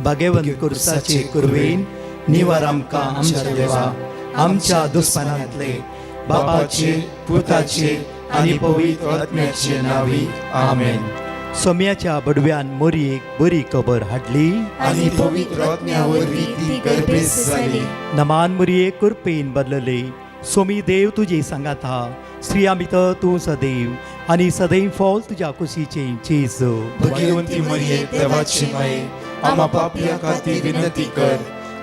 भगवंत कुर्साचे कुरवेन निवार आमकां आमच्या देवा आमच्या दुस्मनांतले बापाचे पुताचे आनी पवित्र आत्म्याचे नावी आमेन. सोम्याच्या बडव्यान मोरयेक बरी खबर हाडली आनी पवित्र आत्म्या वरवीं ती गर्भेस जाली. नमान मोरये कुरपेन बदलले. सोमी देव तुजे सांगात हा. स्त्रिया भितर तूं सदैव आनी सदैव फॉल तुज्या कुशीचे चेज. भगवंती मरिये देवाची माये आम्हा पापियां खातीर विनंती कर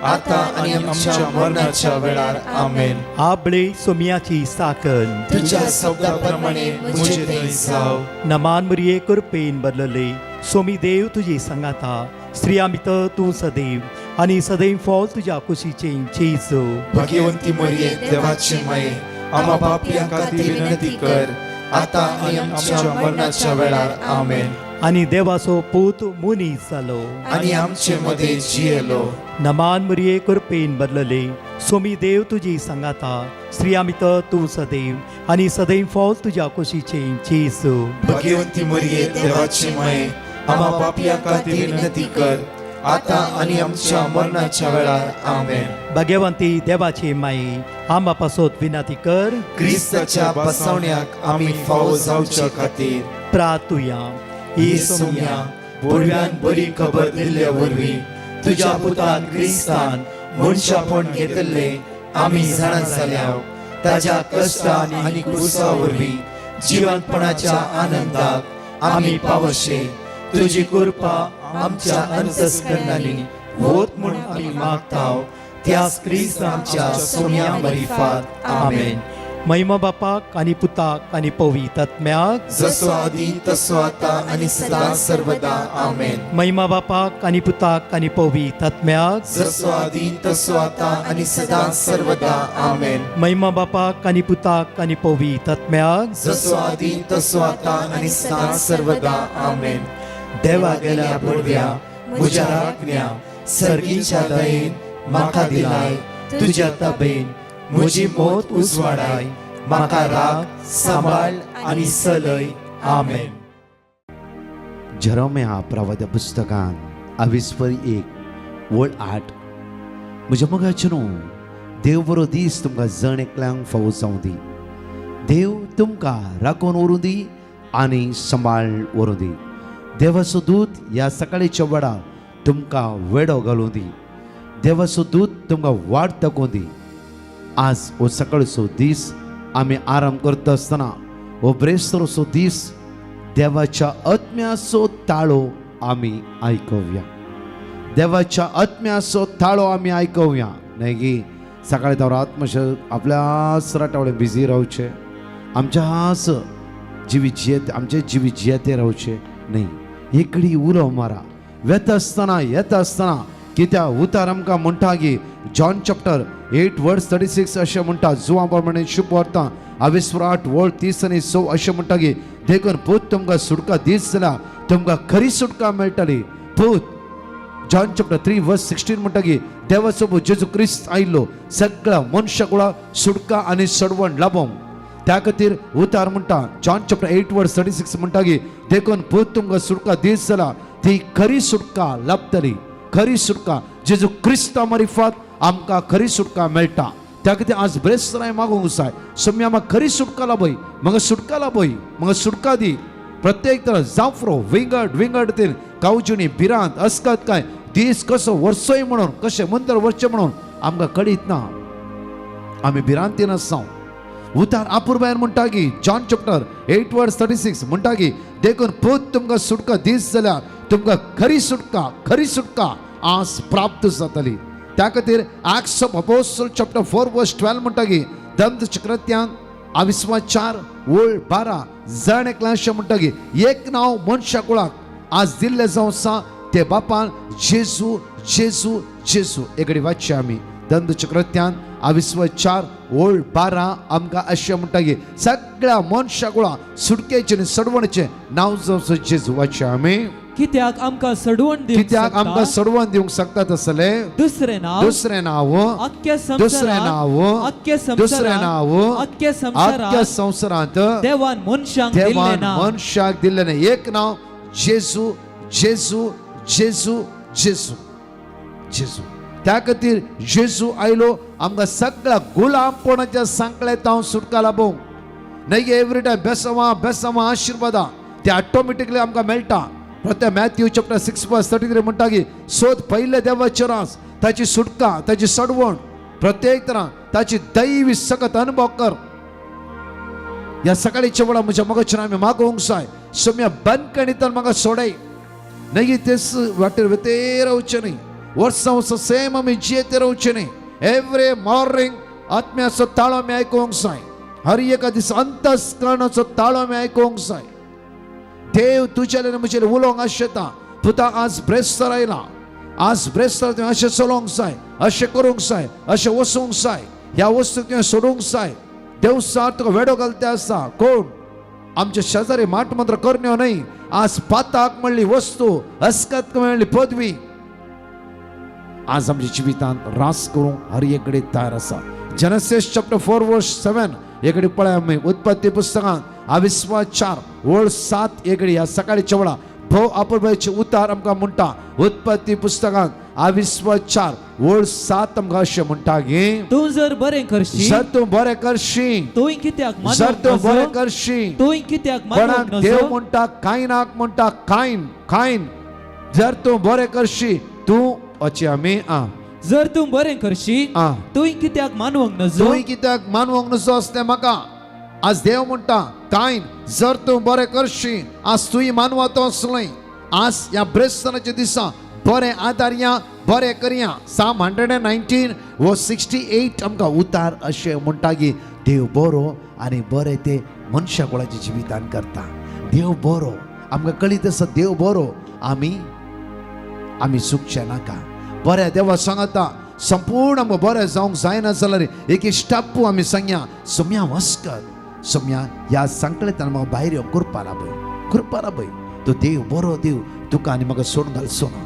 आता आनी आमच्या मरणाच्या वेळार आमेन. आबळे सोम्याची साकन तुझ्या शब्दाप्रमाणे मुझे थंय जाव. नमान मोरये कुरपेन बदलले. सोमी देव तुजे सांगात हा. स्त्रिया भितर तूं सदैव आनी सदैव फॉल तुज्या कुशीचे चेज. भगवंती मरिये देवाची माये आम्हा पापियां खातीर विनंती कर आता आनी आमच्या मरणाच्या वेळार आमेन. आनी देवाचो पूत मुनीस जालो आनी आमचे मदे जियेलो. नमान मोरये कुरपेन बदलले. सोमी देव तुजी सांगात हा. स्त्रिया भितर तूं सदैव आनी सदैव फॉल तुज्या कुशीचे चेज. भगवंती मरिये देवाची माये आम्हा पापियां खातीर विनंती कर आता आनी आमच्या मरणाच्या वेळार आमेन. भगवंती देवाचे माये आम्हा पासत विनंती कर. क्रिस्ताच्या बसवण्याक आमी फावो जावच्या खातीर प्रार्थुया. ही सोम्या बडव्यान बरी खबर दिल्ल्या वरवीं तुज्या पुतान क्रिस्तान मनशापण घेतले आमी जाणा जाल्या. ताज्या कश्टान आनी क्रुसा वरवीं जिवंतपणाच्या आनंदाक आमी पावशे. तुजी कृपा आमच्या अंतस्करणांनी होत म्हूण आमी मागताव. त्याच क्रिस्तांच्या सोम्या मरिफात आमेन. महिमा बापाक आनी पुताक आनी पवित्र आत्म्याक जसो आदी तसो आता आनी सदा सर्वदा आमेन. महिमा बापाक आनी पुताक आनी पवित्र आत्म्याक जसो आदी तसो आता आनी सदा सर्वदा आमेन. महिमा बापाक आनी पुताक आनी पवित्र आत्म्याक जसो आदी तसो आता आनी सदा सर्वदा आमेन. देवा गेल्या बडव्या म्हज्या राखण्या सर्गीच्या दयेन म्हाका दिलाय. तुज्या तबेन म्हजी मोत उजवाडाय. म्हाका राख सांबाळ आनी सलय आमेन. झेरोम्या प्रवाद्या पुस्तकान 22:1-8 म्हज्या मोगाचे न्हू देव बरो दीस तुमकां जण एकल्यांक फावो जावं दी. देव तुमकां राखून व्हरूं दी आनी सांबाळ व्हरूं दी. देवाचो दूत ह्या सकाळीच्या वेळार तुमकां वेडो घालूं दी. देवाचो दूत तुमकां वाट दाखोवं दी. आज हो सकाळचो दीस आमी आराम करता आसतना हो ब्रेस्तरोचो दीस देवाच्या आत्म्याचो ताळो आमी आयकुया. देवाच्या आत्म्याचो ताळो आमी आयकुया. न्हय की सकाळी तो आत्मशे आपल्या सराटावडे बिजी रावचे आमच्या आमचे जिवी जियेते रावचे न्ही. एकडी उलो मारा वेता आसतना येता आसतना कित्या उतार आमकां म्हणटा की जॉन चॅप्टर 8:36 अशें म्हणटा. जुवा प्रमाणे शुभ वार्ता 28:30-6 अशें म्हणटा की देखून पूत तुमकां सुटका दीस जाल्यार तुमकां खरी सुटका मेळटली. पूत जॉन चॅप्टर 3:16 म्हणटा की देवाचो पूत जेजू क्रिस्त आयिल्लो सगळ्या मनशा कुळाक सुटका आनी सडवण लाभोवंक. त्या खातीर उतार म्हणटा जॉन चॅप्टर 8:36 म्हणटा की देखून पूत तुमकां सुटका दीस जाल्यार ती खरी सुटका लाभतली. खरी सुटका जेजू क्रिस्ता मार्फत आमकां खरी सुटका मेळटा. त्या खातीर आज ब्रेस्तराय मागूंक जाय. सोम्या म्हाका खरी सुटका लाभय. म्हाका सुटका लाभय. म्हाका सुटका दी. प्रत्येक तर जाफरो विंगड तेल कावजुनी भिरांत अस्कत काय दीस कसो वर्सोय म्हणून कशें मंत्र वर्चे म्हणून आमकां कळीत ना. आमी भिरांतीन आसां. उतार आपुरबायर म्हणटा की जॉन चॅप्टर 8:36 म्हणटा की देखून पूत तुमकां सुटका दीस जाल्यार तुमकां खरी सुटका आज प्राप्त जातली. त्या खातीर ॲक्ट्स ऑफ अपोस्टल्स चॅप्टर 4:12 म्हणटा की दंतचक्रत्यांक 22:4-12 जण एकल्याशें म्हणटा की एक नांव मनशा कुळाक आज दिल्लें जावं आसा ते बापान जेजू जेजू जेजू. एकडी वाचचे आमी दंतचक्रत्यान 22:4-12 आमकां अशें म्हणटा की सगळ्या मनशा कुळाक सुटकेचे आनी सडवणेचे नांव जावं जेजू. वाचचे आमी कित्याक आमकां सडवण दिवंक शकतात असले दुसरे नाव आख्या संवसारांत देवान मनशाक दिल्लें एक नांव जेजू जेजू जेजू जेजू. जेजू त्या खातीर जेजू आयलो आमकां सगळ्या गुलामपणाच्या सांकळेतां सुटका लाभोवंक नाही एवरी टायम बेसमा आशिर्वादा ते ऑटोमॅटिकली आमकां मेळटा. प्रत्येक मॅथ्यू चॅप्टर 6:33 म्हणटा की सोद पयले देवाचे रास ताची सुटका ताची सडवण प्रत्येक तरां ताची दैवी सकत अनुभव कर. ह्या सकाळीच्या वेळा म्हज्या मोगाच्यान आमी मागोवंक जाय सोम्या बंदकणीतल्यान म्हाका सोडय नाही तेच वाटेर वेते रावचें न्ही वर्सां वर्सां सेम आमी जियेते रावचें न्ही. एवरी मॉर्निंग आत्म्याचो ताळो आमी आयकोवंक जाय. हर एका दीस अंतस्करणाचो ताळो आमी आयकोवंक जाय. देव तुजेर म्हजेर उलोवंक आशेता. पुता आज ब्रेस्तर आयला आज ब्रेस्तर तुवें अशें चलोवंक जाय अशें करूंक जाय अशें वचूंक जाय ह्या वस्तूक तुवें सोडूंक जाय. देवसार तुका वेडो घालते आसा कोण आमचे शेजारी माट मंत्र करण्यो न्हय. आज पाताक म्हणली वस्तू अस्कत म्हणली पदवी आज आमच्या जिवितांत रास करूंक हर एक कडेन तयार आसा. जेनेसिस चॅप्टर 4:7 एकडे पळय आमी उत्पत्ती पुस्तकांत 22:4-7 एकडे ह्या सकाळीच्या वेळा भोव अपुर्बायेचे उतार आमकां म्हणटा. उत्पत्ती पुस्तकांत 22:4-7 आमकां अशें म्हणटा की तूं जर बरें करशीत जर तूं बरें करशीत तोय कित्याक जर तूं बरें मानवंक करशीत तोय कित्याक कोणाक मानवंक देव नजो म्हणटा कायनाक म्हणटा कायन जर तूं बरें करशीत तूं अची आमी जर तूं बरें करशीत आ तोय कित्याक मानवंक नजो तुवें कित्याक मानवंक नजो असलें म्हाका. आज देव म्हणटा कायन जर तूं बरें करशीत आज तुवें मानवाचो असलें. आज ह्या ब्रेस्तानाच्या दिसा बरें आदारया बरें करया. Psalm 119:68 आमकां उतार अशें म्हणटा की देव बरो आनी बरें ते मनशा कुळाच्या जिवितान करता. देव बरो आमकां कळीत आसा देव बरो आमी चुकचे नाका. बरें देवा सांगता संपूर्ण आमकां बरें जावंक जायना जाल्यार एक स्टाप्पू आमी सांगया सोम्या वस्कर सोम्या ह्या सांकळेंतल्यान म्हाका भायर यो करपा लाभय. तो देव बरो देव तुका आनी म्हाका सोडून घालचो ना.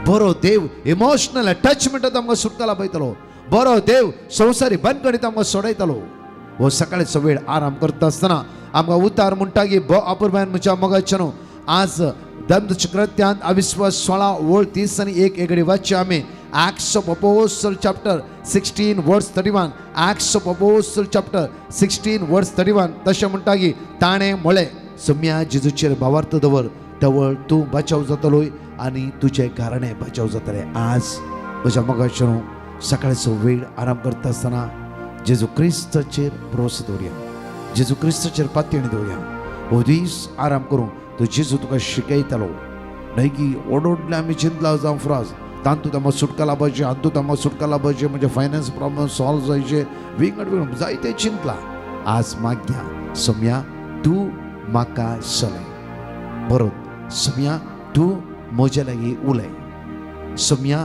बरो देव इमोशनल अटॅचमेंटांत आमकां सुटका लाभयतलो. बरो देव संवसारी बंदकणींत आमकां सोडयतलो. हो सकाळचो वेळ आराम करता आसतना आमकां उतार म्हणटा की अपुर्बायन म्हज्या मोगाच्यान आज दंतचक्रांत 22:16-30 एकडे वाचचे आमी Acts of Apostles chapter 16:31 Acts of Apostles chapter 16:31 तशें म्हणटा की ताणें म्हळें सोम्या जेजूचेर भावार्थ दवर तवळ तूं बचाव जातलोय आनी तुजे घराणें बचाव जातलें. आज म्हज्या मोगाच्यान सकाळचो वेळ आराम करता आसतना जेजू क्रिस्ताचेर भरोसो दवरया जेजू क्रिस्ताचेर पातयणी दवरया. हो दीस आराम करूं तो जेजू तुका शिकयतलो न्हय की ओडोडले आमी चिंतला जावं फ्राज तांतूंत आमकां सुटका लाभची हातूंत आमकां सुटका लाभची म्हणजे फायनान्स प्रॉब्लेम सॉल्व जायचे विंगड जायते चिंतला. आज मागया सोम्या तूं म्हाका चलय बरो सोम्या तूं म्हजे लागीं उलय सोम्या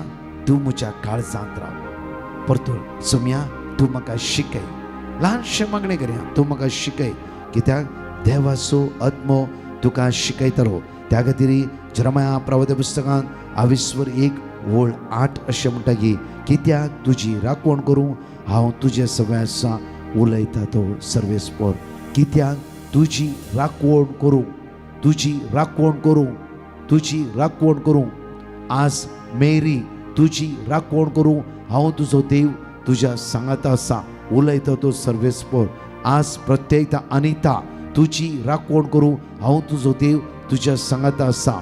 तूं म्हज्या काळजांत राव परतून सोम्या तूं म्हाका शिकय. ल्हानशें मागणें करया तूं म्हाका शिकय कित्याक देवाचो आत्मो तुका शिकयतलो. त्या खातीर जेरेमिया प्रवादी पुस्तकांत 22:1-8 अशें म्हणटा की कित्याक तुजी राखण करूं हांव तुजे सगळ्यांसा उलयता तो सर्वेस्पर. कित्याक तुजी राखण करूं तुजी राखण करूं आज मेरी तुजी राखण करूं हांव तुजो देव तुज्या सांगाता आसा उलयता तो सर्वेस्पर. आज प्रत्येक अनिता तुजी राखण करूं हांव तुजो देव तुज्या सांगाता आसा.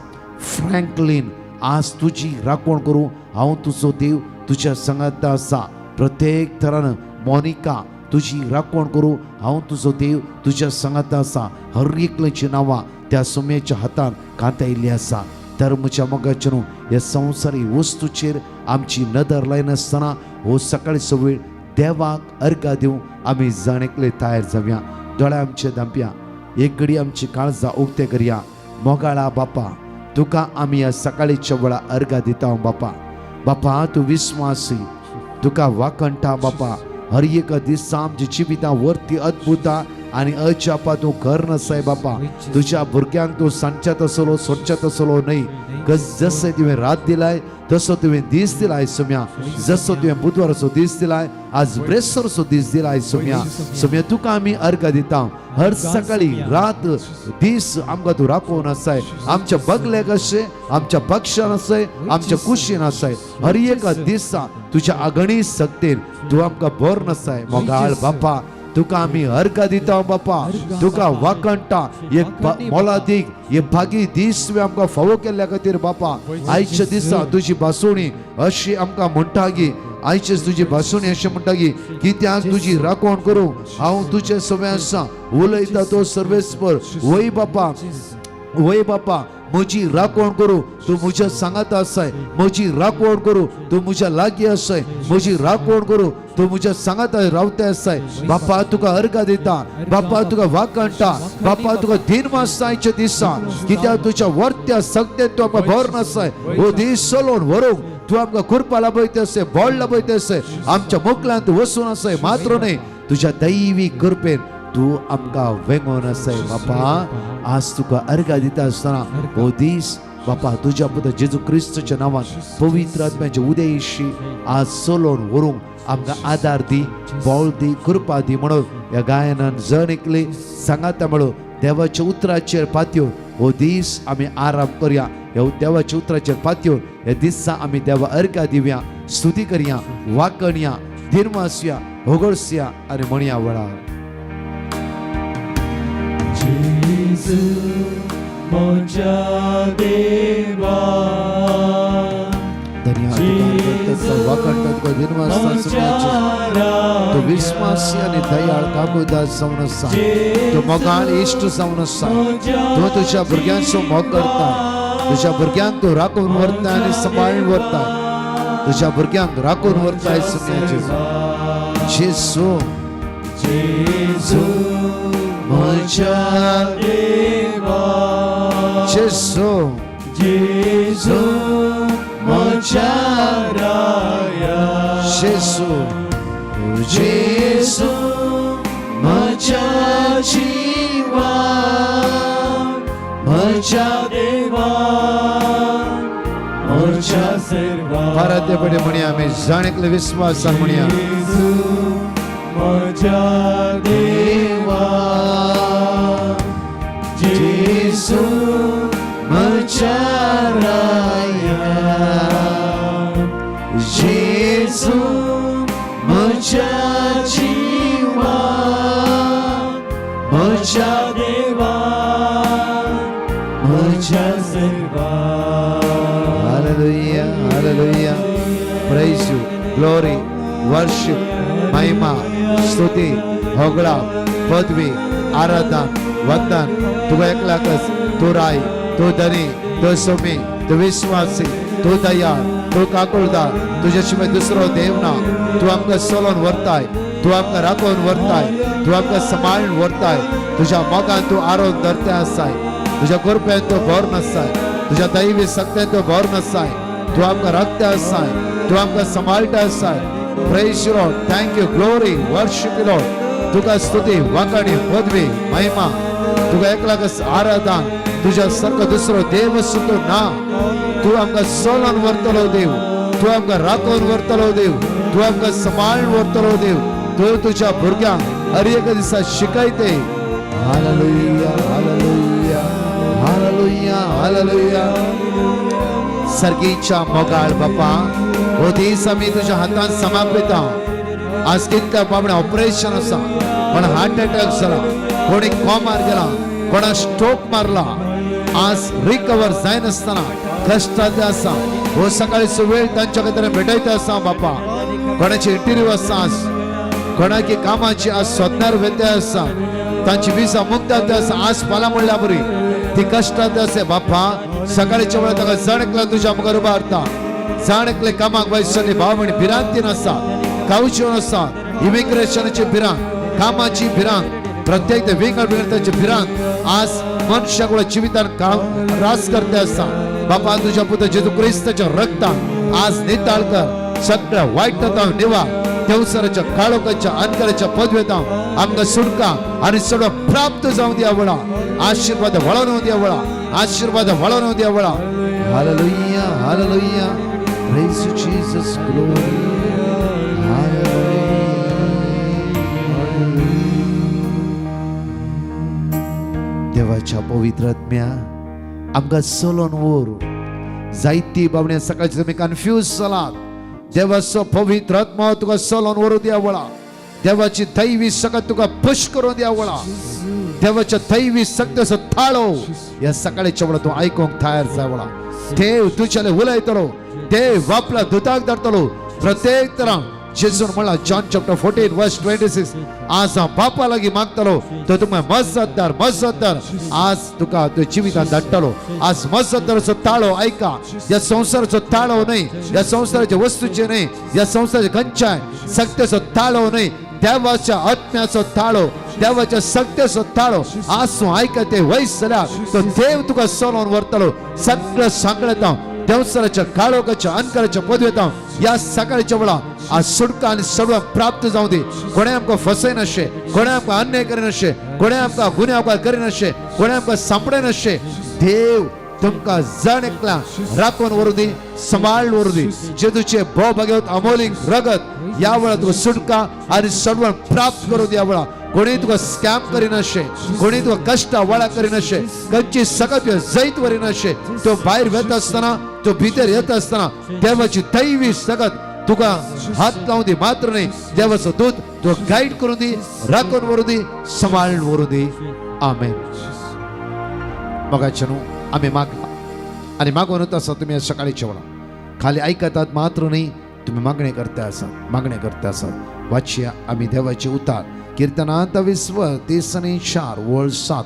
फ्रँकलिन आज तुजी राखण करूं हांव तुजो देव तुज्या सांगाता आसा. प्रत्येक तरान मोनिका तुजी राखण करूं हांव तुजो देव तुज्या सांगाता आसा. हर एकल्याची नांवां त्या सोम्याच्या हातान कांतायिल्ली आसा. तर म्हज्या मोगाच्यान ह्या संवसारी वस्तूचेर आमची नदर लायनासतना हो सकाळचो वेळ देवाक अर्घा दिवं आमी जाणेकले तयार जावया. दोळे आमचे धांपया एक घडी आमची काळजां उक्ते करया. मोगाळा बापा तुका आमी ह्या सकाळीच्या वेळा अर्घा दिता बापा. बापा तूं विस्वासी तुका वाकणटा बापा. हर एक दिसा आमच्या जिवितां वर्ती अद्भुता आनी अजापा तूं करना साय बापा. तुज्या भुरग्यांक तूं सांजच्यात असलो सोडच्यात असलो न्हय. जसं तुवें रात दिलाय तसो तुवें दीस दिलाय सोम्या. जसो तुवें बुधवाराचो दीस दिलाय आज ब्रेस्तारचो दीस दिलाय सोम्या. सोम्या तुका आमी अर्घ दिता. हर सकाळी रात दीस आमकां तू राखून आसाय आमच्या बगलेक अशें आमच्या पक्षान आसाय आमच्या कुशीन आसाय हर एका दिसा तुझ्या अगणी सक्तीन तू आमकां बरो आसाय मोगाळ बापा तुका आमी हरका दिता बापा तुका वाकणटा एक मोलादीक हे भागी दीस तुवें आमकां फावो केल्ल्या खातीर बापा आयच्या दिसा तुजी बासोणी अशी आमकां म्हणटा की आयचेच तुजी भासोणी अशें म्हणटा की कित्याक तुजी राखण करूं हांव तुजे सवे आसा उलयता तो सर्वेस्पर वय बापा म्हजी राखण करूं तू म्हज्या सांगात आसाय म्हजी राखण करूं तू म्हज्या लागीं आसाय म्हजी राखण करूं तू म्हज्या सांगात रावते आसाय बापा तुका अर्घ दिता बापा तुका वाकणटा बापा तुका दिन मासायच्या दिसा कित्याक तुज्या वर्त्या सक्तेन तू आमकां बरो आसाय हो दीस चलोवन व्हरूंक तू आमकां कुरपा लाभयते आसाय बोळ लाभयते आसाय आमच्या मुखल्यान तू वचून आसाय मात्र न्ही तुज्या दैवी कृपेन तू आमकां वेंगोन आसाय बापा आज तुका अर्घ दिता आसतना हो दीस बापा तुज्या पुत्र जेजू क्रिस्तच्या नांवान पवित्र आत्म्याचे उदयशी आज चलोवन व्हरूंक आमकां आदार दी बोळ दी कृपा दी म्हणून ह्या गायनान जण एकली सांगाता म्हणून देवाच्या उतराचेर पातयेवन हो दीस आमी आराम करया ह्या देवाच्या उतराचेर पातयेवन ह्या दिसा आमी देवा अर्घ दिवया स्तुती करया वाकणया दिनवासया होगळसया आनी म्हणया वळा मोच्या देवा तो विश्वासी आणि दयाळ काकूदास जावन आसा तो मोगाळ इश्ट जावन आसा तो तुझ्या भुरग्यांचो मोग करता तुझ्या भुरग्यांक तू राखून व्हरता आनी सांबाळून व्हरता तुझ्या भुरग्यांक राखून व्हरता जेजू जेजू म्हज्या देवा जेजू जेजू म्हज्या राया जेजू जेजू म्हज्या जिवा म्हज्या देवा म्हज्या सर्वा भारत बडे म्हणया आमी जाणेकले विश्वासान म्हणया म्हज्या देवा जेजू म्हज्या राया जेजू म्हज्या जिवा म्हज्या देवा म्हज्या सर्वा Hallelujah, hallelujah. Praise you, glory, worship, महिमा, स्तुती, होगळा, पदवी, आराधन, वंदन तुका एकलाकच तू राय तू धनी तू सोमी तू विश्वासी तू दयाळ तू काकुळदार तुझ्या शिवाय दुसरो देव ना तू आमकां चलोवन व्हरताय तू आमकां राखून व्हरताय तू आमकां सांबाळून व्हरताय तुज्या मोगान तू आरोन धरते आसाय तुज्या कृपेन तू बरो आसाय तुझ्या दैवी सक्तेन तू बरो आसाय तू आमकां राखता आसाय तू आमकां सांबाळटा आसाय praise you Lord thank you glory worship you Lord तुका स्तुती वाकणी पदवी महिमा तुका एकलाकच आराधन तुझ्या सारको दुसरो देव सुद्दां ना तू आमकां चलोवन व्हरतलो देव तू आमकां राखून व्हरतलो देव तू आमकां सांबाळून व्हरतलो देव तू तुज्या भुरग्यांक हर एक दिसा शिकयते हालेलुया हालेलुया हालेलुया हालेलुया सर्गीच्या मोगाळ बापा हो दीस आमी तुज्या हातांत समर्पिता आज कितल्या बाबडे ऑपरेशन आसा कोण हार्ट अटॅक जाला कोणी कोमार गेला कोणा स्ट्रोक मारला आज रिकवर जायनासतना कश्टाचे आसा हो सकाळीचो वेळ तांच्या खातीर भेटयता आसा बापा कोणाची इंटरव्यू आसा आज कोणाकी कामाची आज सोदनार वेते आसा तांची विजा मुक्तात आसा आज फाल्यां म्हणल्या बरी ती कश्टात आसा बापा सकाळीच्या वेळार ताका जणकला तुज्या मुखार उबारता जणकले कामाक वयसली भावणी भिरांतीन आसा कावच्यो आसा इमिग्रेशनाची भिरांत कामाची भिरांत प्रत्येक ते वेगळ तांची भिरांत आज मनशाक जिवितान रास करते आसा बापा तुज्या पुत्र जेजू क्रिस्ताच्या रक्तान आज निताळ कर सगळ्या वाईट निवा देवसराच्या काळोखाच्या अंधकाराच्या पदवेत आमकां सुटका आनी सगळं प्राप्त जावं दिया वळा आशीर्वाद वळोवन दिया वळा आशीर्वाद वळोवन दिया वळा hallelujah hallelujah praise you Jesus glory देवाच्या पवित्र आत्म्या आमकां चलोन व्हर. जायती बाबणे सकाळचे तुम्ही कन्फ्यूज जालात. देवाचो पवित्र आत्मा तुका चलोन व्हरू दिया वळा. देवाची दैवी सकत तुका पुश करून दिया वळा. देवाच्या दैवी शक्तीचो थाळो या सकाळच्या वेळा तू ऐकूंक तयार जावळा. देव तुझ्याले उलयतलो. देव आपल्या दुताक धरतलो. प्रत्येक तरां जेजून म्हणला जॉन चॅप्टर 14 वर्स 26 आज हांव बापा लागीं मागतलो तो तुमकां मजतदार आज तुका तो जिवितांत धाडटलो. आज मजतदाराचो ताळो ऐका. या संसाराचो ताळो न्हय, या संसाराच्या वस्तूचे न्हय, या संसाराच्या खंयच्याय सक्तेचो ताळो न्हय, देवाच्या आत्म्याचो ताळो, देवाच्या सक्तेचो ताळो. आज तूं आयका ते वयस जाल्यार तो देव तुका चलोवन व्हरतलो. सगळं सांगता देवसराच्या काळोखाच्या अंकाराच्या पदवेत या सकाळच्या वेळा आज सुटका आणि सर्व प्राप्त जाऊ दे. कोणे आमकां फसयनाशे, कोणे आमकां अन्याय करिनाशे, कोणे आमकां गुन्यांवकार करिनाशे, कोणे आमकां सांपडनाशे. देव तुमकां जण एकला राखून व्हरू दी, सांबाळून व्हरू दी. जेजूचे भोवभाग्यवत अमोलीक रगत या वेळा तुका सुटका आणि सर्व प्राप्त करू द्या. वेळा कोणी तुका स्कॅम करिनाशे, कोणी तुका कष्ट वळा करिनाशे, खंयची सकत जैत वरिनाशे. तो भायर वेता आसतना, तो भितर येता आसतना देवाची दैवी सकत तुका हात लावून दी. मात्र न्ही, देवाचो दूत तुका गाईड करून दी, राखून व्हरू दी, सांबाळून व्हरू दी. आमेन. मगाच्या न्हू आम्ही मागला आणि मागून आसा तुम्ही सकाळीच्या वेळा खाली ऐकतात मात्र नाही, तुम्ही मागणे करता आसात. वाचया आम्ही देवाचे उतार. कीर्तनांत 20:4 वर्ड 7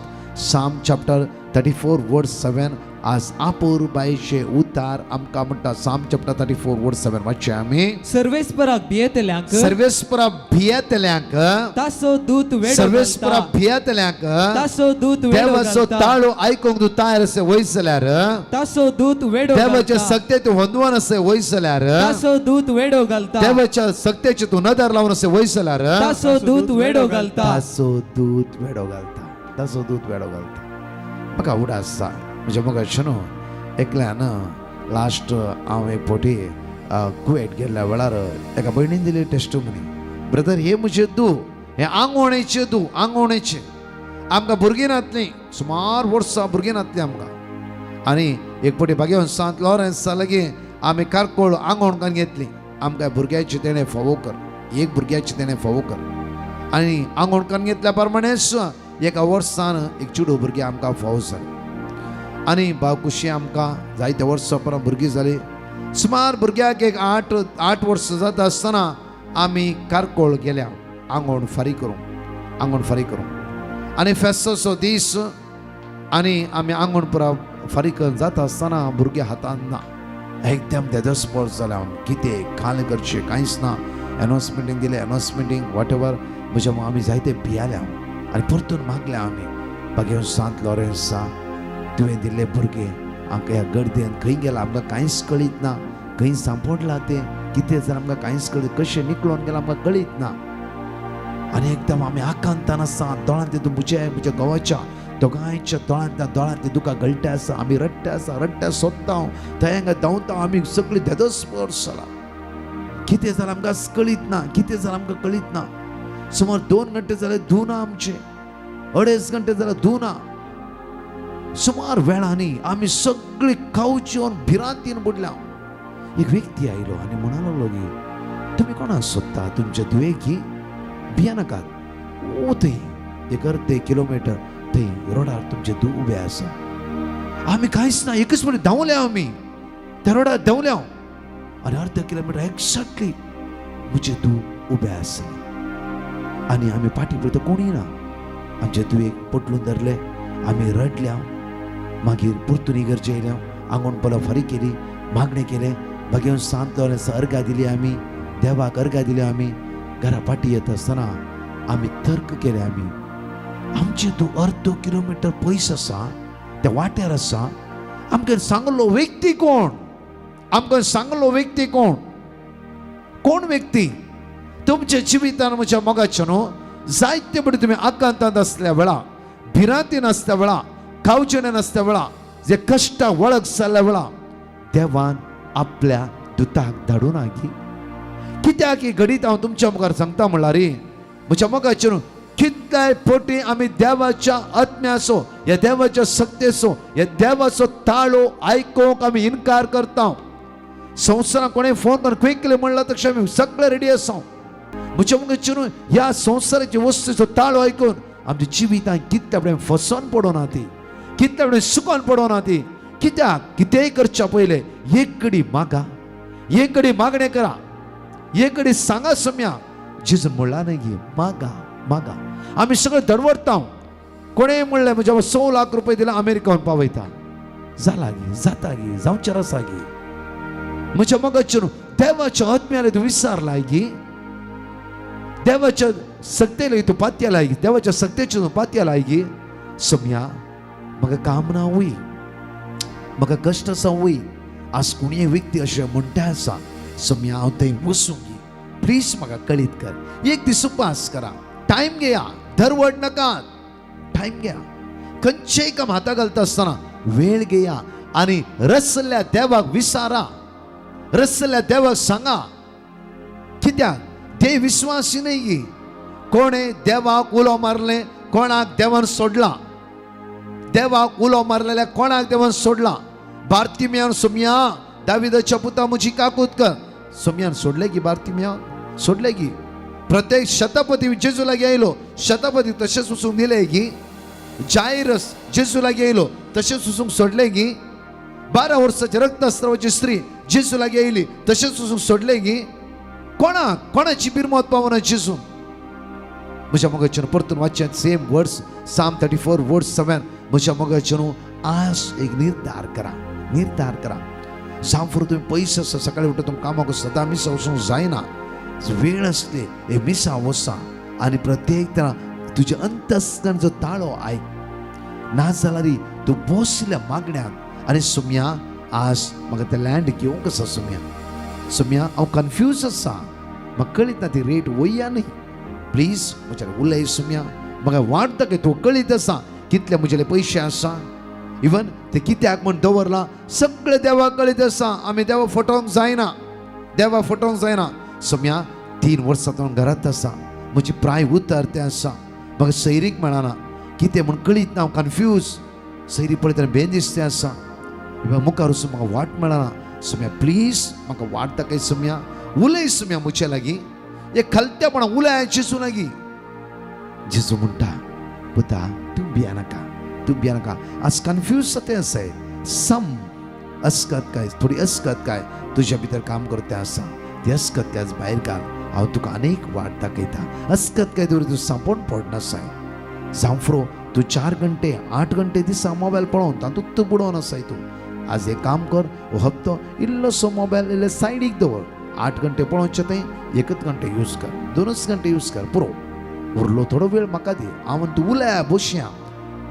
साम चॅप्टर 34 वर्ड 7 आज आपूर बायशे उतार आमकां म्हणटा. साम चॅप्टर 34 वर्ड 7 वाचया आम्ही. सर्वेस्पराक भियेतल्यांक सर्वेस्परा भियेतल्यांक तासो दूत वेडो सर्वेस्परा भियेतल्यांक तासो दूत वेडो देवाचो ताळो ऐकूंक तूं तयार असे वयस जाल्यार तासो दूत वेडो देवाच्या सक्ते तूं होंदवून असे वयस जाल्यार तासो दूत वेडो घालता. देवाच्या सक्तेचे तू नदर लावून असे वयस जाल्यार तासो दूत वेडो घालता. तासो दूत वेडो घालता. म्हाका उडास आसा म्हणजे मग न्हू एकल्यान लास्ट हांव एक फावटी कुवेट गेल्ल्या वेळार एका भयणीन दिली टेस्टिमोनी. ब्रदर हे म्हजे दू हे आंगवणेचे आमकां भुरगीं नातलीं, सुमार वर्सां भुरगीं नातलीं आमकां. आनी एक फावटी बागेवन सांत लॉरेन्सा लागीं आमी कारकोळ आंगवण घेतली. आमकां भुरग्याची तेणें फावो कर, एक भुरग्याची तेणें फावो कर. आनी आंगवण घेतल्या प्रमाणेच एका वर्सान एक चेडूं भुरगीं आमकां फावो जाली. आनी भाव कुशी आमकां जायते वर्सां परत भुरगीं जाली. सुमार भुरग्याक एक 8 वर्सां जाता आसतना आमी कारकोळ गेल्या आंगवण फारीक करूंक. आनी फेस्ताचो दीस आनी आमी आंगवण पुरा फारीक जाता आसतना भुरगे हातान ना. एकदम देदस्पॉट जालें हांव. कितें खाल करचें कांयच ना. एनाउन्समेंटींग दिलें, एनाउन्समेंटींग वॉट एवर म्हज्या आमी जायते भियाले हांव. आनी परतून मागले आमी बागेवन सांत लॉरेन्सा तुवें दिल्ले भुरगे आमकां ह्या गर्देन खंय गेला आमकां कांयच कळीत ना. खंय सांपडला तें कितें जालें आमकां कांयच कळीत, कशें निकळून गेलां आमकां कळीत ना. आनी एकदम आमी आकांतान आसा. दोळांत तेतून म्हज्या गांवाच्या दोगांयच्या दोळांतल्या दुका गळटे आसा. आमी रडटे सोदता थंय हांगा धांवता. आमी सगळीं देदस्पॉट जाला. कितें जालां आमकां कळीत ना. सुमार 2 घंटे जाले धुना आमचे, 2.5 घंटे जाले धुना. सुमार वेळांनी आमी सगळीं खावची येवन भिरांतीन बुडल्या. एक व्यक्ती आयलो आनी म्हणूंक लागलो की तुमी कोणाक सोदता, तुमचे दुयेंकी भियेनाकात. थंय 1 किलोमीटर थंय रोडार तुमचे दू उबे आसा. आमी कांयच ना, एकच मिनीट धांवल्या आमी त्या रोडार धांवल्या. आनी 1/2 किलोमीटर एक्झॅक्टली म्हजे दू उबे आसले. आनी आमी फाटीं पळयता कोणूय ना. आमचे दुयेक पटलून धरले. आमी रडल्या. मागीर परतून इगर्जे येयल्या. आंगवण पलो फारीक केली, मागणें केलें. बागेवन सांत लॉरेन्सा अर्घा दिली आमी, देवाक अर्घा दिली आमी. घरा फाटीं येता आसतना आमी तर्क केले. आमचे तूं 1/2 किलोमीटर पयस आसा, त्या वाट्यार आसा. आमकां सांगलो व्यक्ती कोण? कोण व्यक्ती? तुमच्या जिवितान म्हज्या मोगाच्या न्हू जायते पडी तुमी आकांतांत आसल्या वेळा, भिरांतीन आसल्या वेळा, खावचें नासल्या वेळा, जे कश्टा वळख जाल्ल्या वेळा देवान आपल्या दुताक धाडूना की कित्याक ही घडीत हांव तुमच्या मुखार सांगता म्हणल्यार म्हज्या मोगाचेर कितल्याय पोटी आम्ही देवाच्या आत्म्याचो या देवाच्या सत्तेचो या देवाचो ताळो आयकोंक आम्ही इन्कार करता. संवसारात कोणी फोन करून क्विकली म्हणलं तशें आमी सगळे रेडी आसा. म्हज्या मुखार चिरून ह्या संवसाराची वस्तूचो ताळो आयकून आमच्या जिवितांत कितल्या कडेन फसोन पडोना ती, कितल्या कडेन सुकोन पडोना ती. कित्याक कितेंय करच्या पयले एक कडी मागा, एक कडी मागणें करा, एक कडी सांगा सम्या. जेजून म्हणला न्ही गी मागा मागा. आमी सगळे धडवडता. कोणेय म्हणलें म्हज्या 100 लाख रुपये दिला अमेरिकान पावयता. जाला गी, जाता गी, जावचें आसा गी. म्हज्या मगाचेर देवाच्या आत्म्याला तूं विसरला गी, देवाच्या सक्तेला तूं पातयला गी, देवाच्या सक्तेचे तूं पातयला गी. सम्या म्हाका काम ना वय, म्हाका कश्ट आसा वय. आज कोणीय व्यक्ती अशें म्हणटा आसा सम्या हांव थंय वचूं गी, प्लीज म्हाका कळीत कर. एक दीस उपास करा, टायम घेया, धरवड नाका, टायम घेया. खंयचेय काम हाता घालता आसतना वेळ घेया आनी रसल्या देवाक विचारा, रसल्या देवाक सांगा. कित्याक देव विश्वासी न्ही गी. कोणे देवाक उलो मारले कोणाक देवान सोडला, देवाक उलो मारलेल्या कोणाक देवान सोडला. बार्तिमेयान सोम्या दाविदाच्या पुता म्हजी काकूत कर. सोम्यान सोडले की बार्तिमेयान सोडले की. प्रत्येक शतापती जेजू लागीं येयलो, शतापती तशेंच वचूंक दिले की. जायरस जेजू लागीं येयलो तशेंच वचूंक सोडले की. 12 वर्साची रक्तस्त्रावाची स्त्री जेजू लागीं येयली तशेंच वचूंक सोडले की. कोणाची बिरमत पावना जेजून. म्हज्या मोगाचेर परतून वाचन सेम वर्ड्स साम 34 वर्ड्स 7. म्हज्या मोगाचेर आज एक निर्धार करा, निर्धार करा. सांफर तुम्ही पयस आसा, सकाळी उठून तुमकां कामाक सदां मिसा वचूंक जायना. वेळ आसली हे मिसा वचा आनी प्रत्येक दां तुज्या अंतस्करणाचो ताळो आयक. ना जाल्यार तूं बसल्या मागण्यात. आनी सोम्या आज म्हाका तें लँड घेवंक आसा. सोम्या हांव कन्फ्यूज आसा, म्हाका कळीत ना ती रेट वयया न्ही. प्लीज म्हज्या उलय सोम्या, म्हाका वाटता की तूं कळीत आसा कितले म्हजेले पयशे आसा. इवन ते कित्याक म्हण दवरला सगळे देवाक कळीत आसा. आमी देवा फटोवंक जायना, देवा फटोवंक जायना. सोम्या 3 वर्सां घरांत आसा, म्हजी प्राय उतर तें आसा. म्हाका सैरीक मेळना, कितें म्हण कळीत ना, हांव कन्फ्यूज. सैरी पळयतना बेन दिसतें आसा. मुखार वचून म्हाका वाट मेळना. सोम्या प्लीज म्हाका वाटता काय सोम्या, उलय सोम्या म्हजे लागीं. एक खलत्यापणा उलय जेजू लागीं. जेजू म्हणटा पुता तूं भिया नाका, तूं भिया नाका. आज कन्फ्यूज जातें आसाय. सम अस्कत काय, थोडी अस्कत काय तुज्या भितर काम करतें आसा. ती अस्कत त्याच भायर घाल. हांव तुका अनेक वाट दाखयता. अस्कत काय तरी तूं सांपोवन पडनासाय. सांफ्रो तूं 4 घंटे 8 घंटे दिसा मोबायल पळोवन तातूंत तूं बुडोवन आसाय. तूं आज एक काम कर, हो हप्तो इल्लोसो मोबायल इल्ले सायडीक दवर. 8 घंटे पळोवचे तें 1 घंटे यूज कर, 2 घंटे यूज कर, पुरो. उरलो थोडो वेळ म्हाका दी, हांव तूं उलया बसया.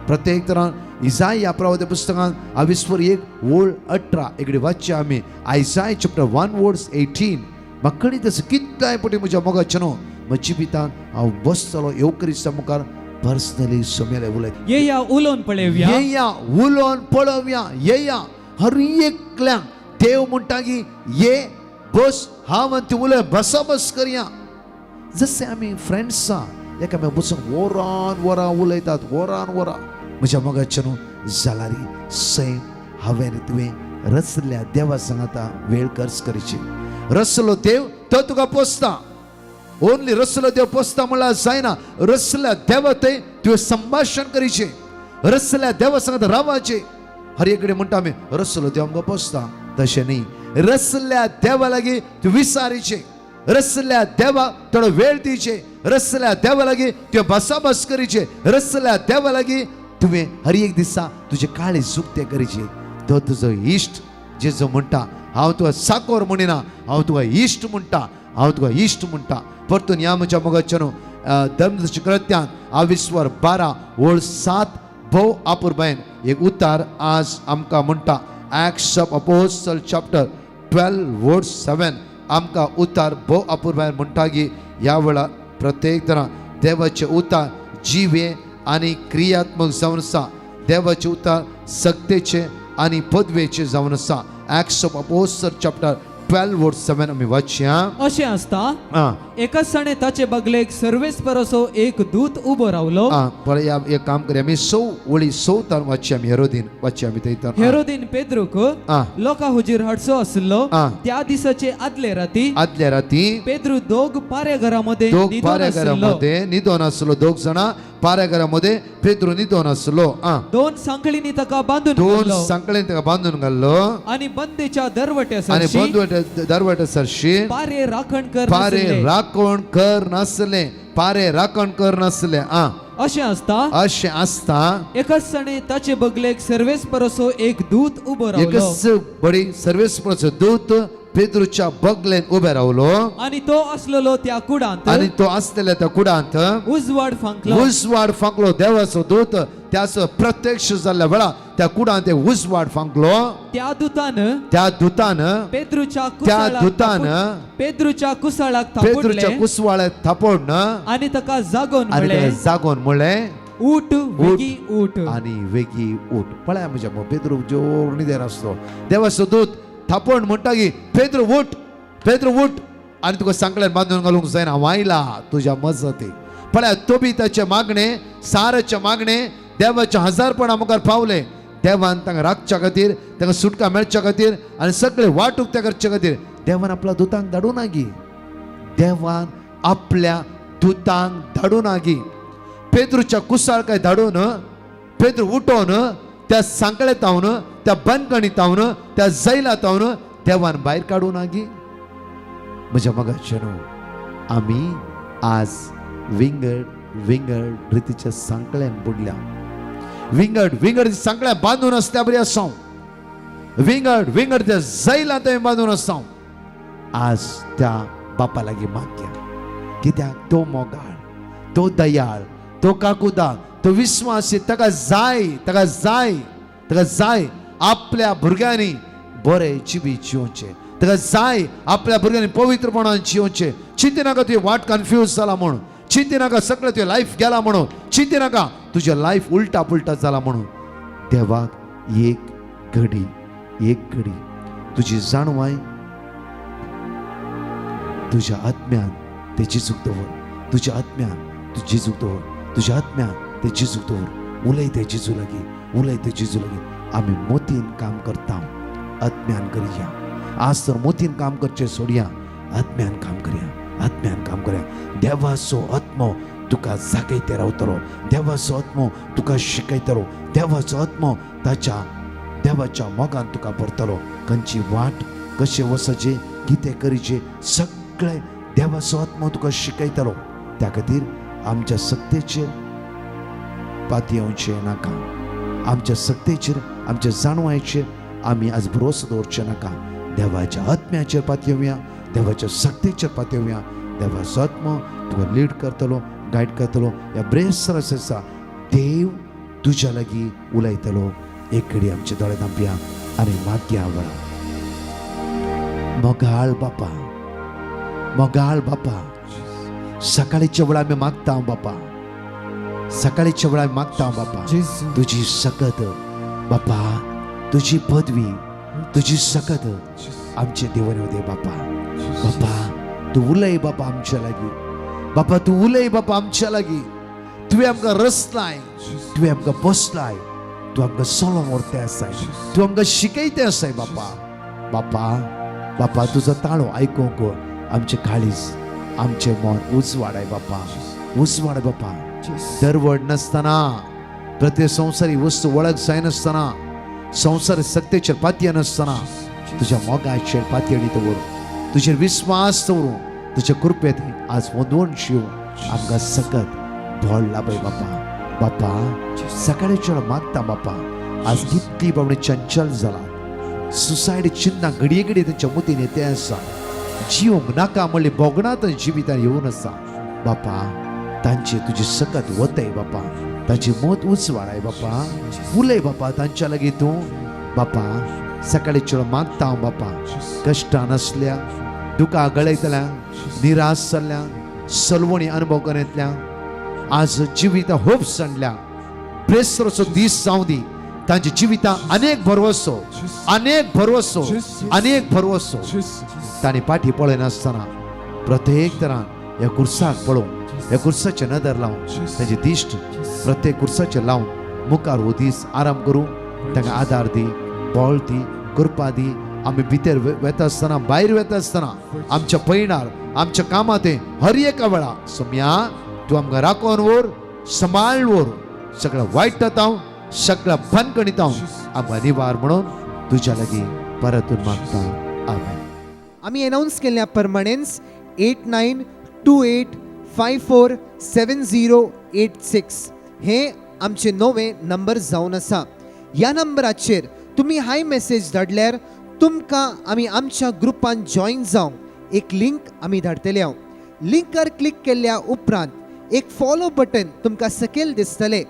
प्रत्येक तरान इजाया प्रवादी पुस्तकांत 21:18 इकडे वाचचे आमी. आयजाय चॅप्टर 1 वर्स 18. म्हाका कळीत आसा कितल्याय पटी म्हज्या मोगाचें न्हू म्हज्या पितान हांव बसतलो येवकरीच्या मुखार पर्सनली सोम्याले उलय. येया उलोवन पळयवया, येया उलोवन पळोवया. येया हर एकल्यांक देव म्हणटा की ये बस, हांव आनी तूं उलय बसाबस करया. जशें आमी फ्रेंड्स आसा एकामेक बसून वरान उलयतात, वरान. म्हज्या मोगाचें न्हू जाल्यार सैम हांवें तुवें रचल्या देवा सांगाता वेळ खर्च करची. रचलो देव तो तुका पोसता. ओन्ली रचलो देव पोसता म्हणल्यार जायना. रचल्या देवा थंय तुवें संभाशण करीचें, रचल्या देवा सांगाता रावाचें. हर एक कडेन म्हणटा आमी रचलो देव आमकां पोसता, तशें न्ही. रचल्या देवा लागीं तूं विचारीचें, रचल्या देवाक थोडो वेळ दिवचे, रचल्या देवा लागीं तुवें बसाबस करीचें, रचल्या देवा लागीं तुवें हर एक दिसा तुजे काळी चुकते करीचे. तो तुजो इश्ट जेजू म्हणटा हांव तुका साकोर म्हणिना, हांव तुका इश्ट म्हणटा, हांव तुका इश्ट म्हणटा. परतून ह्या म्हज्या मोगाचें धर्मदर्शक कृत्यान 22:12 भोव आपुरबायन एक उतार आज आमकां म्हणटा. Acts of Apostles chapter 12:7 आमकां उतार भोव आपुरबायन म्हणटा की ह्या वेळार प्रत्येक तरां देवाचे उतार जिवे आनी क्रियात्मक जावन आसा. देवाचे उतार सक्तेचे आनी पदवेचे जावन आसा. Acts of Apostles chapter 12 वर्स 7 आमी वाचया. अशें आसता आं एकाच सणे ताचे बगलेक सर्वेस परसो एक दूत उबो रावलो. आं पळय एक काम करया आमी 6 वळी 6 तर वाचया आमी हेरोदीन वाचया आमी थंय तर. हेरोदीन पेद्रूक आं. लोकां हुजीर हाडचो आसलो. आं. त्या दिसाचे आदले राती आदल्या राती पेद्रू दोग पाऱ्या घरामध्ये दोग न्हिदोन पाऱ्या आसलो. घरामध्ये न्हिदोन आसलो. दोग जाणां पाऱ्या घरामध्ये पेद्रू न्हिदोन आसलो. आं दोन सांखळींनी ताका बांधून दोन घातलो. सांकळेन ताका बांदून घाल्लो आणि बंदेच्या दरवट्या आणि सरशी दरवट सरशी पारे राखण कर पारे नासले. राखण कर नासले. पारे राखण कर नासले. आं अशें आसता अशें आसता. एकाच सणे ताचे बगलेक सर्वेस परसो एक दूत उबो रावलो. एकच बडी सर्वेस दूत पेद्रूच्या बगलेन उबे रावलो आणि तो असलेलो त्या कुडांत आणि तो असलेल्या त्या कुडांत उजवाड फांकलो. उजवाड फांकलो. देवाचो दूत त्याच प्रत्यक्ष जाल्ल्या वेळा त्या कुडांत उजवाड फांकलो. त्या त्या दुतान पेद्रूच्या पेद्रूच्या कुसाळाक थापडले कुसवाळ्यात थापडन आणि ताका जागोन आणि म्हणले, ताका जागोन म्हणलें उठ वेगी उठ. आणि वेगी उठ. पळया म्हज्या पेद्रू जोर न्हिदेर आसलो. देवाचो दूत थापण म्हणटा की पेद्रू उठ आणि तुका सांकल्यान बांदून घालूंक जायना. हांव आयला तुज्या मजती. पळया तोबिताचे मागणे साराचे मागणे देवाच्या हजारपणा मुखार पावले. देवान तांकां राखच्या खातीर तांकां सुटका मेळच्या खातीर आनी सगळे वाटूक ते करचे खातीर देवान आपल्या दुतांक धाडूं नागी. देवान आपल्या दुतांक धाडूं नागी. पेद्रूच्या कुसाळकाय धाडून पेद्रू उठोवन त्या सांकळेत तावन त्या बंदकणी तावन त्या जैला तावन देवान भायर काडूं नागी. म्हज्या मगाचेनो आमी आज विंगड रितीच्या सांकळ्यान बुडल्या. विंगड सांकळ्या बांदून आसल्या बरी आसा. विंगड त्या जैला थंय बांदून आसा. आज त्या बापा लागीं मागया. कित्याक तो मोगाळ, तो दयाळ, तो काकुदा, तो विश्वासी. ताका जाय आपल्या भुरग्यांनी बरे जिवी जिवचे. ताका जाय आपल्या भुरग्यांनी पवित्रपणान जिवचे. चिंती नाका तुझे वाट कन्फ्यूज जाला म्हणून. चिंती नाका सगळं तुझे लाईफ गेला म्हणून. चिंती नाका तुझे लाईफ उलटा पुलटा जाला म्हणून. देवाक एक घडी तुझी जाणवाय तुझ्या आत्म्यान ते जिजूक दवर. तुझ्या आत्म्यान तू जिजूक दवर. तुझ्या आत्म्यान ते जिजूक दवर. उलय ते जिजू लागी. आमी मोतीन काम करता. आत्म्यान करिया. आज तर मोतीन काम करचे सोडिया. आत्म्यान काम करया. देवाचो आत्मो तुका जागयते रावतलो. देवाचो आत्मो तुका शिकयतलो. देवाचो आत्मो देवाच्या मोगान तुका भरतलो. खंयची वाट कशें वचचे, कितें करीचे, सगळे देवाचो आत्मो तुका शिकयतलो. त्या खातीर आमच्या सक्तेचेर पाती येवचे नाका. आमच्या सक्तेचेर आमच्या जाणवायेचेर आमी आज भरोसो दवरचे नाका. देवाच्या आत्म्याचेर पाती येवया. देवाच्या सक्तेचेर पाती येवया. देवाचो आत्मो तुका लीड करतलो, गायड करतलो. ह्या ब्रेसर आसा देव तुज्या लागीं उलयतलो. एक घडी आमचे दोळे धांपया आनी मागया वळा. मोगाळ बापा सकाळीच्या वेळा आमी मागता बापा. सकाळीच्या वेळा मागता बापा. तुझी सकत बापा, तुझी पदवी, तुझी सकत आमचे देवन दे बापा. बापा तू उलय बापा आमच्या लागीं. बापा तू उलय बापा आमच्या लागीं. तुवें आमकां रचलाय, तुवें आमकां बसलाय, तू आमकां सोलोंक व्हरते आसाय, तू आमकां शिकयते आसाय बापा. बापा तुजो ताळो आयकूंक आमचे काळीज, आमचे मन उजवाडाय बापा. बापा दरवड नसताना, प्रत्येक संवसारी वस्तू वळख जायनासतना, संवसार सत्तेचेर पातये नसताना तुझ्या मोगाचेर पातयेळी दवर. तुजेर विस्वास दवरूं तुजे कृपेत आज वंदवण शिव आमकां सकत भोळ लाभय बापा. सकाळीच्या मागता बापा. आज कितली बाबडी चंचल जाला. सुसायड चिन्ना घडये त्यांच्या मतीन येते आसा. जिवंक नाका म्हणले बोगणात जिवितान येवन आसा बापा. तांची तुजी सकत वतय बापा. तांची मत उजवाडाय बापा. उलय बापा तांच्या लागीं तूं बापा. सकाळीच्या मागता हांव बापा. कश्टान आसल्या, दुखा गळयतल्या, निराश जाल्ल्या, सलवणी अनुभव करतल्या, आज जिवित होप सांडल्या. प्रेसरचो दीस जावं दी. तांची जिवितां अनेक भरवसो तांणी फाटी पळय नासतना प्रत्येक तरान ह्या कुर्साक पळोवन ह्या कुर्साचे नदर लावन तांचे दिश्ट प्रत्येक कुर्साचे लावन मुखार हो दीस आराम करूं तांकां आदार दी बळ दी कृपा दी आमी भितर वेता आसतना भायर वेता आसतना आमच्या पैणार आमच्या कामात हर एका वेळा सोम्या तूं आमकां राखोन व्हर सांबाळून व्हर सगळ्या वायट तताव सगळ्या भनकणिताव आमकां निवार म्हणून तुज्या लागीं परतून मागता आमेन. आमी अनाउन्स केल्ल्या प्रमाणेच 8928547086 हे आमचे नवे नंबर जावन आसा. ह्या नंबराचेर तुम्ही हाय मेसेज धाडल्यार तुमकां आमी आमच्या ग्रुपान जॉईन जावंक एक लिंक आमी धाडटले हांव. लिंकार क्लिक केल्ल्या उपरांत एक फॉलो बटन तुमकां सकयल दिसतले.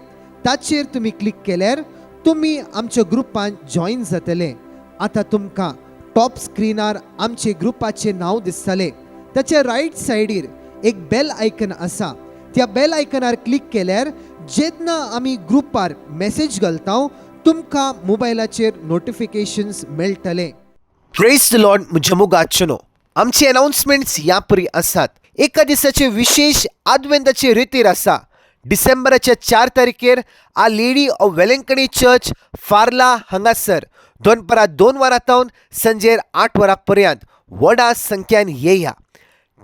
ताचेर तुम्ही क्लिक केल्यार तुम्ही आमच्या ग्रुपान जॉईन जातले. आता तुमकां टॉप स्क्रीनार आमचे ग्रुपाचे नाव दिसतले. ताच्या राईट सायडीर एक बेल आयकन आसा. त्या बेल आयकनार क्लिक केल्यार जेन्ना आमी ग्रुपार मेसेज घालता तुमकां मोबायलाचेर नोटिफिकेशन्स मेळटले. प्रेज द लॉर्ड म्हज्या मोगाचनो. आमचे अनाउन्समेंट्स ह्या परी आसात. एका दिसाचे विशेष आदवेंताचे रितीर आसा. डिसेंबराच्या 4 तारखेर आ लेडी ऑफ वेलंकणी चर्च फार्ला हांगासर दनपारां 2 वरांतावन संजेर 8 वरां पर्यंत व्हडा संख्यान येया.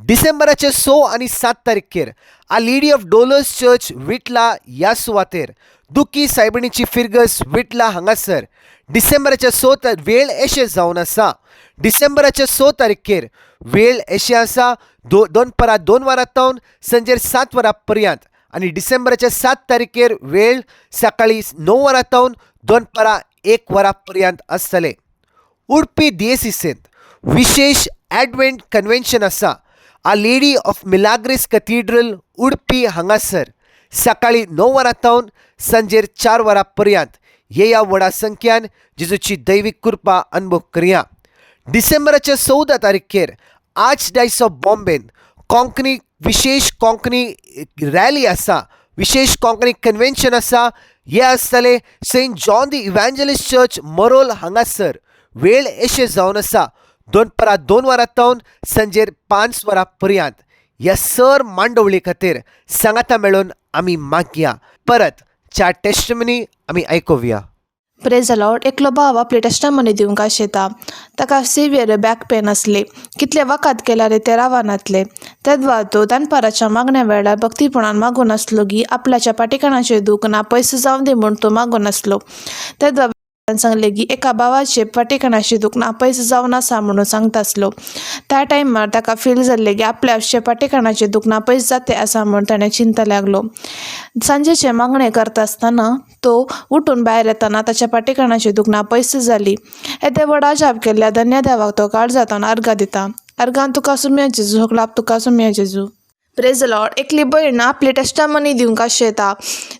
डिसेंबराच्या 6 आनी 7 तारखेर आ लेडी ऑफ डोलर्स चर्च विटला ह्या सुवातेर दुखी सायबिणीची फिरगस विटला हांगासर डिसेंबराच्या 6 वेळ अशें जावन आसा. डिसेंबराच्या 6 तारखेर वेळ अशें आसा दनपारां 2 वरांतावन संजेर 7 वरां पर्यंत आनी डिसेंबराच्या 7 तारखेर वेळ सकाळी 9 वरांतावन दनपारां 1 वरां पर्यंत आसतले. उडपी दिएसीसेंत विशेष ॲडवेंट कन्वेन्शन आसा. आ लेडी ऑफ मिलाग्रिस कॅथिड्रल उडपी हांगासर सकाळी 9 वरांतावन संजेर 4 वरां पर्यंत येया व्हडा संख्यान जेजूची दैवीक कृपा अनुभव करया. डिसेंबराच्या 14 तारखेर आर्च डायस ऑफ बॉम्बेन कोंकणी विशेष कोंकणी रॅली आसा. विशेष कोंकणी कन्वेन्शन आसा. हे आसतले Saint John the Evangelist church Marol हांगासर. वेळ अशें जावन आसा दनपारां 2 वरांतावन संजेर 5 वरां पर्यंत. ह्या सर मांडवळी खातीर सांगाता मेळून आमी मागया. परत 4 टेस्टमनी आमी आयकुया. Praise the Lord. एकलो भाव आपली टेस्टामनी दिवंक आशेता. ताका सिवियर बॅक पेन असले. कितले वखद केल्यार ते रावानातले. तेदवा तो दनपाराच्या मागण्या वेळार भक्तीपणान मागून आसलो की आपल्याच्या पाटिकणाचे दूख ना पयस जावन दी म्हूण तो मागून आसलो. तेदवा सांगले की एका भावाचे पाटिकणाचे दूख ना पयस जावन आसा म्हणून सांगता आसलो. त्या टायमार ताका फील जाल्ले की आपल्या पाटिकणाचे दूख ना पयस जाते आसा म्हूण ताणें चिंता लागलो. सांजेचे मागणे करता आसतना तो उठून भायर येताना ताच्या पाटिकणाची दूख ना पयस जाली. येदे व्हडा जाप केल्ल्या धन्य देवाक तो काळ जातावन अर्घा दिता. अर्घान तुका सुम्या जेजू होगलाप तुका सुम्या जेजू. Praise the Lord. एकली भयण आपली टेस्टामनी दिवंक आशेता.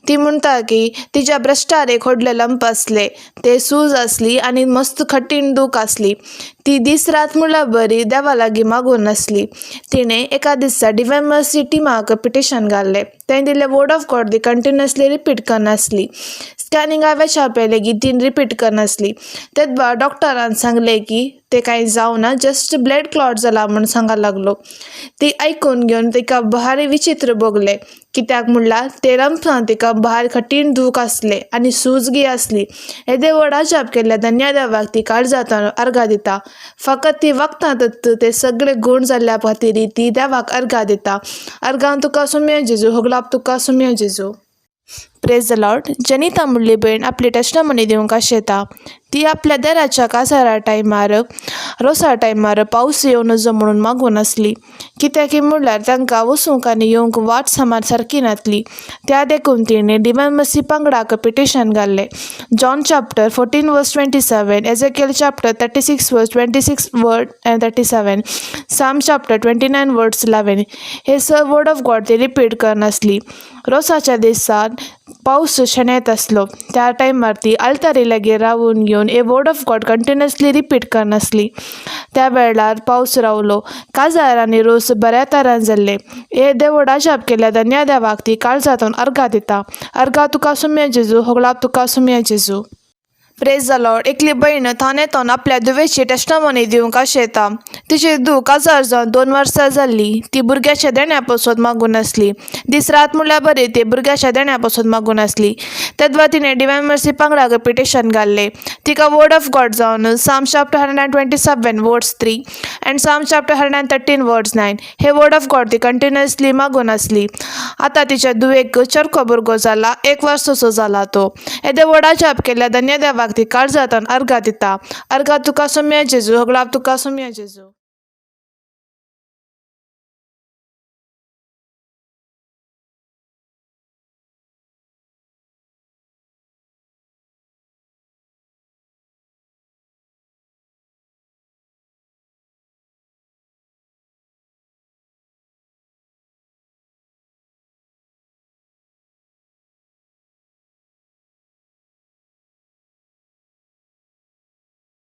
ती म्हणटा की तिच्या ब्रेस्टार एक व्हडले लंप असले. ते सूज असली आणि मस्त कठीण दूख असली. ती दीस रात म्हणल्यार बरी देवा लागीं मागून नासली. तिणें एका दिसा डिवाइन मर्सी टिमाक पिटिशन घाल्लें. तें दिल्ले वर्ड ऑफ गॉड ती कंटिन्युअसली रिपीट करनासली. स्कॅनिंगा वेळार पयलें की ती रिपीट करनासली. तेदवा डॉक्टरान सांगलें की ते कांय जावना, जस्ट ब्लड क्लॉट जाला म्हूण सांगा लागलो. ती आयकून घेवन तिका भारी विचित्र भोगलें. कित्याक म्हणल्यार ते लंपान तिका भायर कठीण दूख आसले आनी सूजगी आसली. येदे व्हडा जाप केल्ल्या धन्य देवाक ती काळजांत अर्घा दिता. फकत ती वखदांत ते सगळे गूण जाल्ल्या खातीर ती देवाक अर्घा दिता. अर्घान तुका सुम्या जेजू होगलाप तुका सुम्या जेजू. Praise the Lord. जनिता म्हणली भयण आपली टेस्टामनी दिवंक आशेता. ती आपल्या देराच्या कासारा टायमार रोसा टायमार पावस येवं नजो म्हणून मागून आसली. कित्याक म्हणल्यार तांकां वचूंक आनी येवंक वाट सामार सारकी नासली. त्या देखून तिणें डिवाइन मर्सी पंगडाक पिटिशन घाल्लें. जॉन चॅप्टर 14:27, एझेकिएल चॅप्टर 36:26-37, साम चॅप्टर 29:11 हे स वर्ड ऑफ गॉड ती रिपीट करनासली. रोसाच्या दिसात पावस शेणयत आसलो. त्या टायमार ती आल्तारी लागीं रावून घेवन हे word of God continuously repeat करनासली. त्या वेळार पावस रावलो. काजार आनी रोस बऱ्या तरान जाल्ले. हे देवडा जाप केल्या धन्य देवाक ती काळजांत अर्घा दिता. अर्घा तुका सुम्या जेजू होगलाप तुका सुम्या जेजू. Praise the Lord. एकली बहीण थानेतून आपल्या दुवेची टेस्टमनी दिवंक येता. तिची धूव काजार जावन 2 वर्सां जाल्ली. ती भुरग्याच्या देण्यापासून मागून आसली. दीस रात म्हणल्यार बरी ती भुरग्याच्या देण्यापासून मागून आसली. तेदवा तिणें डिवायन मर्सी पंगडाक पिटिशन घाल्लें. तिका वर्ड ऑफ गॉड जावन psalm chapter 127 words 3 and psalm chapter 113 words 9 हे वर्ड ऑफ गॉड ती कंटिन्युअसली मागून आसली. आतां तिच्या दुवेक चरको भुरगो जाला. 1 वर्साचो जाला तो. येदे वर्डा जाप केल्या धन्य देवाक ती काळजांतून अर्घा दिता. अर्घा तुका सोम्या जेजू, हगलाब तुका सोम्या जेजू.